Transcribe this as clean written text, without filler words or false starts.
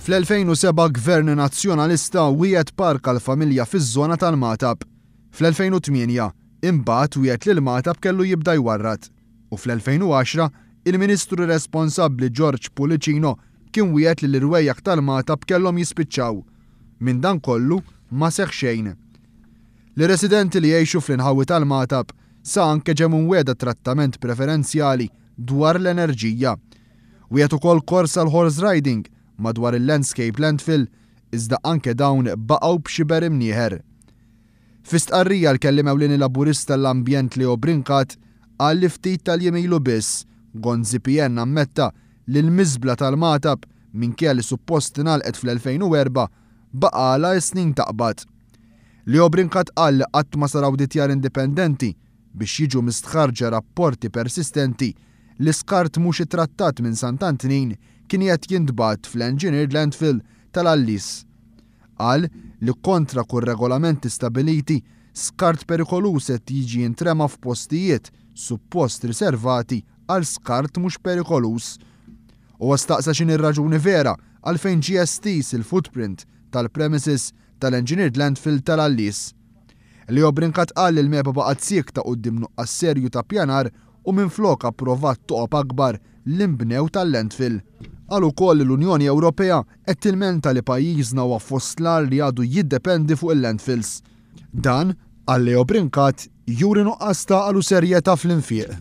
Fl-2007 Gvern Nazzjonalista wiegħed park għall-familja fiż-żona tal-Matab. Fl-2008 imbagħad wieħed li l-Matab kellu jibda jwarrad. U fl-2010 il-Ministru responsabbli George Pulicino kien wieħed li l-irwejjaq tal-Matab kellhom jispiċċaw. Minn dan kollu ma seħħ xejn. L-residenti li jgħixu fl-inħawi tal-Matab sa anke ġew mwiegħda trattament preferenzjali dwar l-enerġija. Wieħed ukoll kors għal horse riding madwar il-landscape landfill iżda anke dawn baqgħu b'xiber imnieħer. Fi stqarrija l-kellim ewlieni laburista l-ambjent Leo Brincat qal li ftit tal-jiem ilu biss Gonzi PN ammetta li l-miżbla tal-Matab minkejja li suppost ingħalqet fl-2004 baqala snin taqbad. Leo Brincat qal li qatt ma saru awditjar indipendenti biex jiġu mistħarġa rapporti persistenti li skart mhux ittrattat minn Sant'Antnin kien qed jintbagħat fl-engineered landfill tal-Allis. Qal li kontra kull regolamenti stabiliti skart perikolus qed jiġi jintrema f'postijiet suppost riservati għal skart mhux perikolus. U staqsa x'inhi r-raġuni vera għalfejn GSTs il-footprint tal-premises tal-engineered landfill tal-Allis. Leo Brincat qal li l-meba baqgħet siekta quddiem nuqqas serju ta' pjanar u minflok approvat toqob akbar l-imbnew tal-landfill. Qal ukoll l-Unjoni Ewropea qed tilmenta li pajjiżna huwa fost l-ar li għadu jiddependi fuq il-landfills. Dan, għal Leo Brincat, juri nuqqas ta' għalu serjetà fl-infieq.